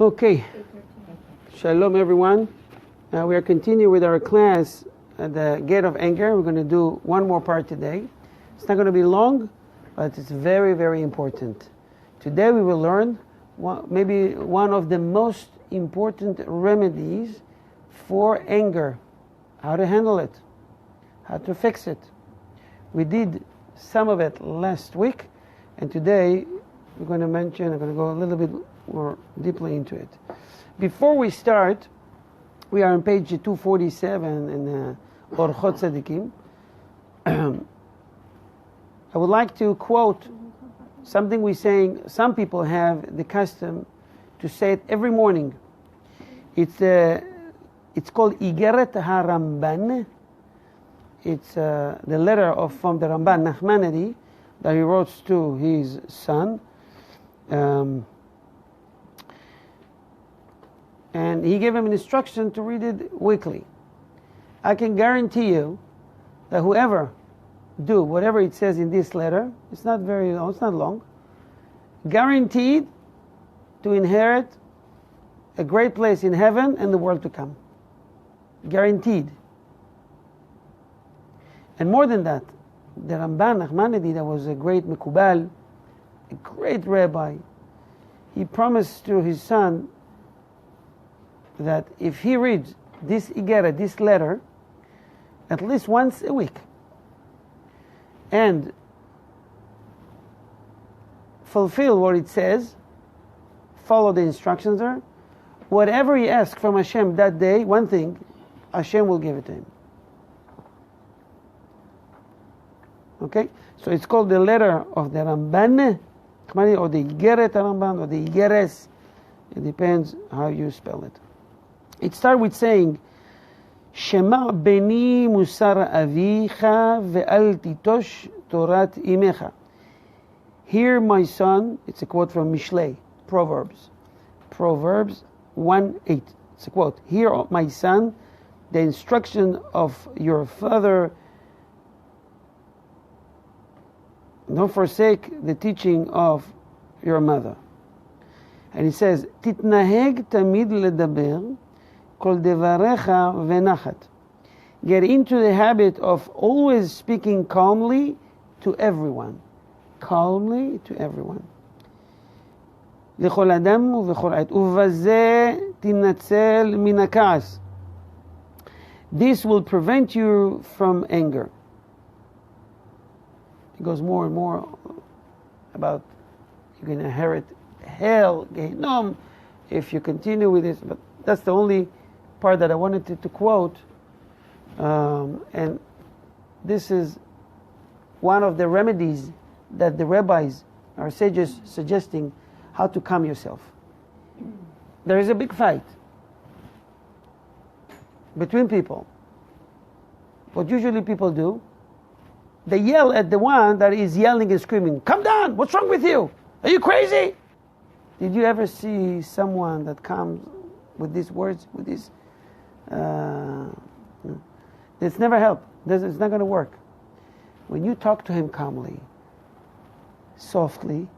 Okay, shalom everyone. We are continuing with our class at the Gate of Anger. We're going to do one more part today. It's not going to be long, but it's very, very important. Today we will learn maybe one of the most important remedies for anger. How to handle it, how to fix it. We did some of it last week, and today I'm going to go a little bit more deeply into it. Before we start, we are on page 247 in Orchot Tzaddikim. I would like to quote something we're saying. Some people have the custom to say it every morning. It's called Igeret HaRamban. It's the letter from the Ramban Nachmanides that he wrote to his son. And he gave him an instruction to read it weekly. I can guarantee you that whoever do whatever it says in this letter, it's not very long, it's not long, guaranteed to inherit a great place in heaven and the world to come. Guaranteed. And more than that, the Ramban Nachmanides, that was a great Mekubal, a great rabbi, he promised to his son that if he reads this Igeret, this letter, at least once a week, and fulfill what it says, follow the instructions there, whatever he asks from Hashem that day, one thing, Hashem will give it to him. Okay? So it's called the letter of the Ramban, or the Igeret Ramban, or the Igeres. It depends how you spell it. It starts with saying, Shema beni musar avicha ve'al titosh torat imecha. Hear my son, it's a quote from Mishlei, Proverbs 1:8. It's a quote. Hear my son, the instruction of your father. Don't forsake the teaching of your mother. And he says, Titnaheg tamid ledaber kol devarecha venachat. Get into the habit of always speaking calmly to everyone. Calmly to everyone. L'chol adam u'v'chol עת. Uvaze tinatzel min ha'ka'as. This will prevent you from anger. It goes more and more about you're going to inherit hell, Gehinnom, if you continue with this. But that's the only part that I wanted to quote. And this is one of the remedies that the rabbis or sages suggesting how to calm yourself. There is a big fight between people. What usually people do, they yell at the one that is yelling and screaming, "Come down! What's wrong with you? Are you crazy?" Did you ever see someone that comes with these words, with this? It's never helped. It's not going to work. When you talk to him calmly, softly,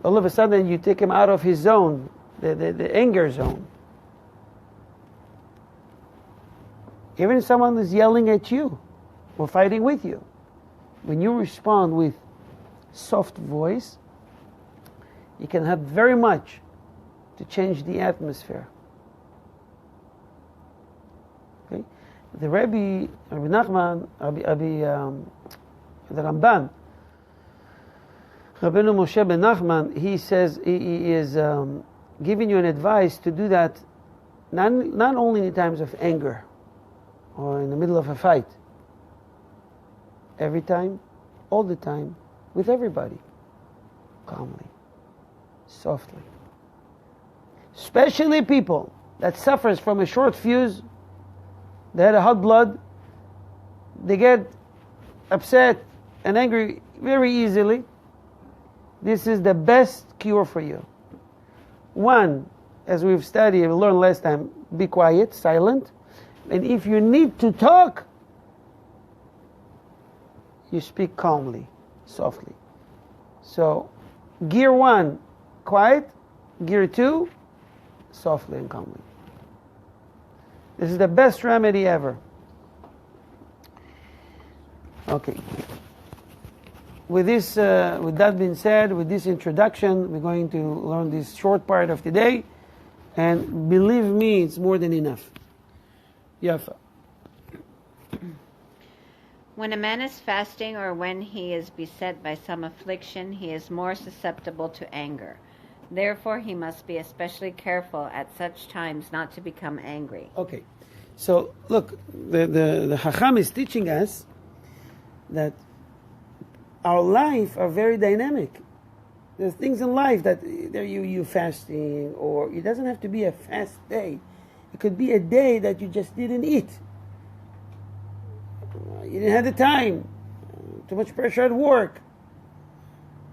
all of a sudden you take him out of his zone, the anger zone. Even if someone is yelling at you or fighting with you, when you respond with soft voice, you can have very much to change the atmosphere. Okay? The Rabbi Nachman, the Ramban, Rabbeinu Moshe ben Nachman, he says he is giving you an advice to do that not only in times of anger or in the middle of a fight, every time, all the time, with everybody, calmly, softly. Especially people that suffers from a short fuse, they had a hot blood, they get upset and angry very easily. This is the best cure for you. One, as we've studied, we learned last time, be quiet, silent. And if you need to talk, you speak calmly, softly. So, gear 1, quiet. Gear 2, softly and calmly. This is the best remedy ever. Okay. With that being said, with this introduction, we're going to learn this short part of today, and believe me, it's more than enough. Yafa. When a man is fasting or when he is beset by some affliction, he is more susceptible to anger. Therefore, he must be especially careful at such times not to become angry. Okay, so look, the Chacham is teaching us that our life are very dynamic. There's things in life that you fasting, or it doesn't have to be a fast day. It could be a day that you just didn't eat. You didn't have the time. Too much pressure at work.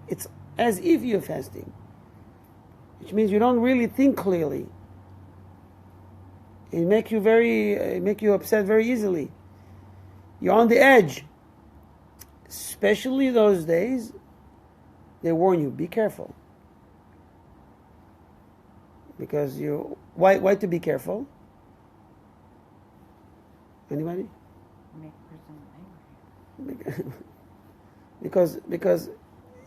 It's as if you're fasting, which means you don't really think clearly. It make you upset very easily. You're on the edge. Especially those days, they warn you, be careful. Because why to be careful? Anybody? Make a person because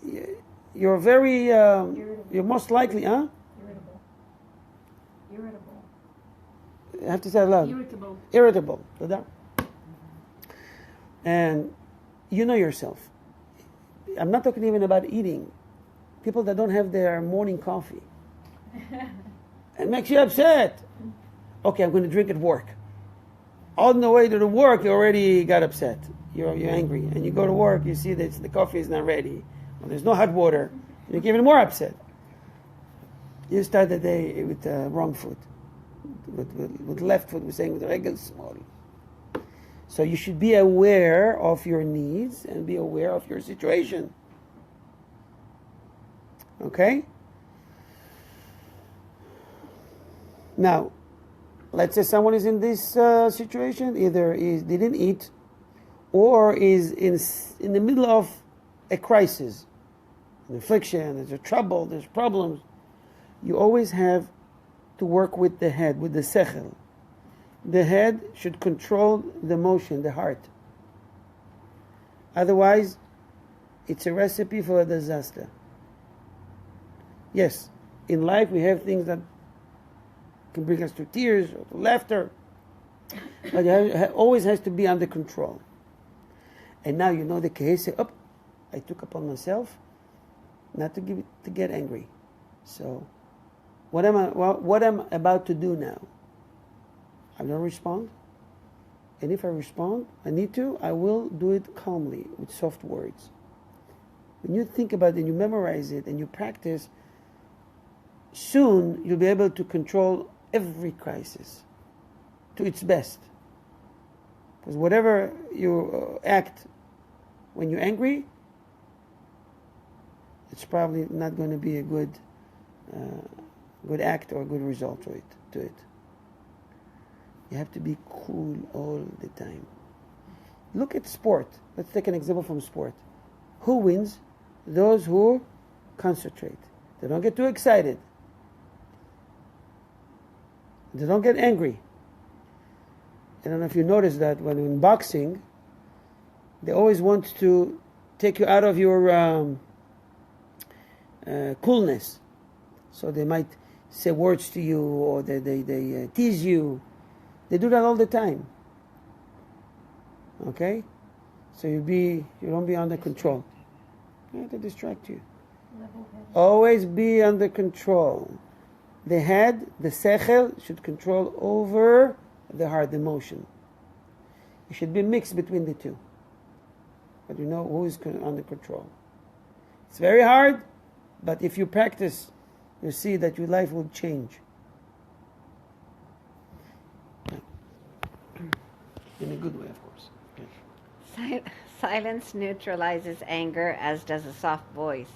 angry. you're very, you're most likely, Irritable. I have to say it loud. Irritable. And you know yourself. I'm not talking even about eating. People that don't have their morning coffee. It makes you upset. Okay, I'm going to drink at work. On the way to the work, you already got upset. You're angry. And you go to work, you see that the coffee is not ready. Or there's no hot water. You're even more upset. You start the day with the wrong foot. With left foot, we're saying with the regular small. So you should be aware of your needs and be aware of your situation. Okay? Now, let's say someone is in this situation, either he didn't eat or is in the middle of a crisis, an affliction, there's a trouble, there's problems. You always have to work with the head, with the sechel. The head should control the emotion, the heart. Otherwise, it's a recipe for a disaster. Yes, in life we have things that can bring us to tears or to laughter, but it always has to be under control. And now you know the case. Say, "Oh, I took upon myself not to get angry. So, what am I about to do now? I'm going to respond. And if I respond, I will do it calmly with soft words. When you think about it and you memorize it and you practice, soon you'll be able to control every crisis to its best. Because whatever you act when you're angry, it's probably not going to be a good act or a good result to it. You have to be cool all the time. Look at sport. Let's take an example from sport. Who wins? Those who concentrate. They don't get too excited. They don't get angry. I don't know if you notice that when in boxing, they always want to take you out of your coolness. So they might say words to you, or they tease you. They do that all the time. Okay? So you don't be under control. Yeah, to distract you. Always be under control. The head, the sechel, should control over the heart, the emotion. It should be mixed between the two. But you know who is under control. It's very hard, but if you practice, you see that your life will change. In a good way, of course. Okay. Silence neutralizes anger, as does a soft voice.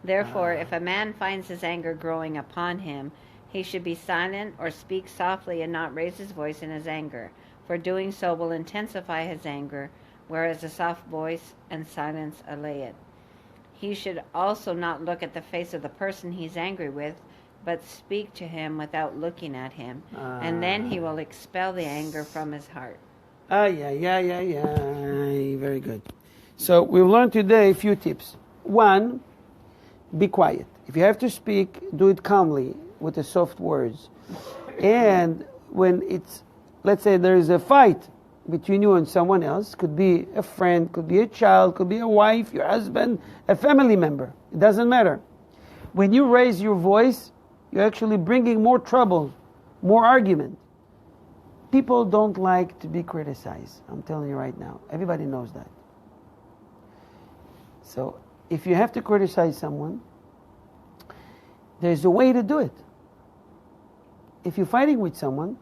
Therefore, if a man finds his anger growing upon him, he should be silent or speak softly and not raise his voice in his anger, for doing so will intensify his anger, whereas a soft voice and silence allay it. He should also not look at the face of the person he's angry with, but speak to him without looking at him, and then he will expel the anger from his heart. Very good. So we've learned today a few tips. One, be quiet. If you have to speak, do it calmly with the soft words. And when it's, let's say there is a fight between you and someone else, could be a friend, could be a child, could be a wife, your husband, a family member. It doesn't matter. When you raise your voice, you're actually bringing more trouble, more argument. People don't like to be criticized. I'm telling you right now. Everybody knows that. So if you have to criticize someone, there's a way to do it. If you're fighting with someone,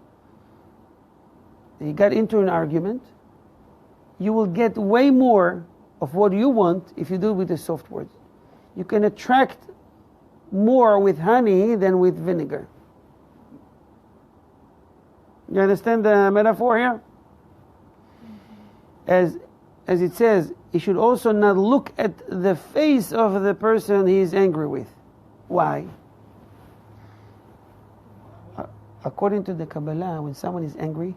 you got into an argument, you will get way more of what you want if you do it with the soft words. You can attract more with honey than with vinegar. You understand the metaphor here? As it says, he should also not look at the face of the person he is angry with. Why? According to the Kabbalah, when someone is angry,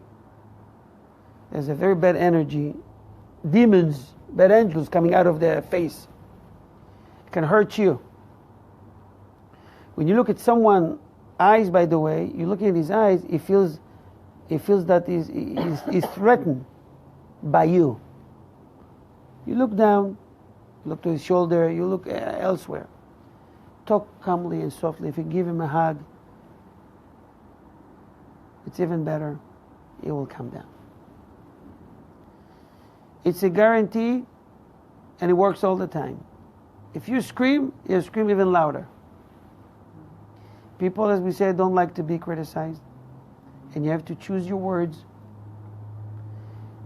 there's a very bad energy, demons, bad angels coming out of their face. It can hurt you. When you look at someone's eyes, by the way, you're looking at his eyes, he feels that he's threatened by you. You look down, look to his shoulder, you look elsewhere. Talk calmly and softly. If you give him a hug, it's even better. It will come down. It's a guarantee, and it works all the time. If you scream, you scream even louder. People, as we said, don't like to be criticized, and you have to choose your words.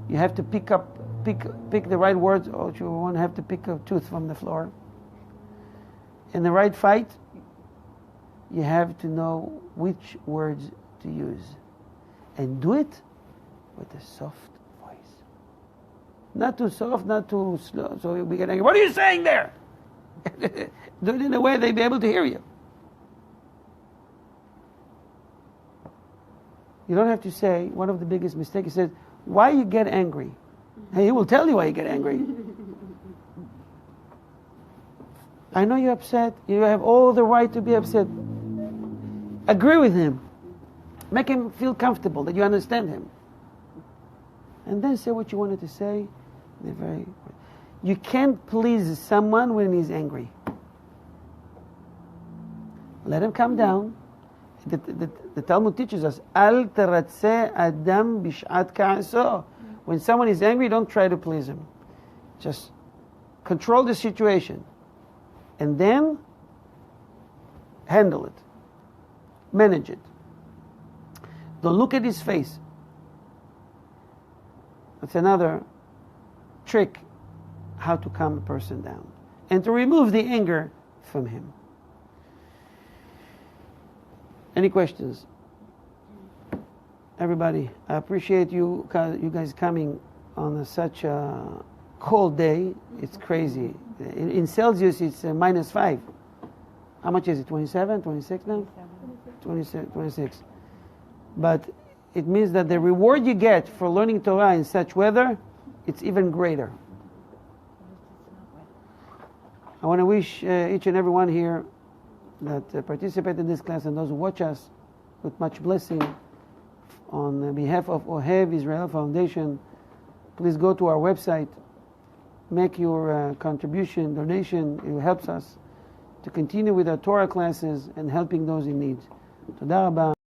You have to pick the right words, or you won't have to pick a tooth from the floor. In the right fight, you have to know which words to use, and do it with a soft voice. Not too soft, not too slow, so we get angry. What are you saying there? Do it in a way they'll be able to hear you. You don't have to say, one of the biggest mistakes, he says, why you get angry? And he will tell you why you get angry. I know you're upset. You have all the right to be upset. Agree with him. Make him feel comfortable, that you understand him. And then say what you wanted to say. You can't please someone when he's angry. Let him calm down. The Talmud teaches us, Al teratzeh adam bish'at ka'aso. When someone is angry, don't try to please him. Just control the situation. And then handle it. Manage it. Don't look at his face. That's another trick how to calm a person down. And to remove the anger from him. Any questions? Everybody, I appreciate you guys coming on such a cold day. It's crazy. In Celsius, it's -5. How much is it? 27, 26 now? 26. But it means that the reward you get for learning Torah in such weather, it's even greater. I want to wish each and every one here that participate in this class and those who watch us with much blessing. On behalf of Ohev Israel Foundation, please go to our website, make your contribution, donation. It helps us to continue with our Torah classes and helping those in need. Toda rabah.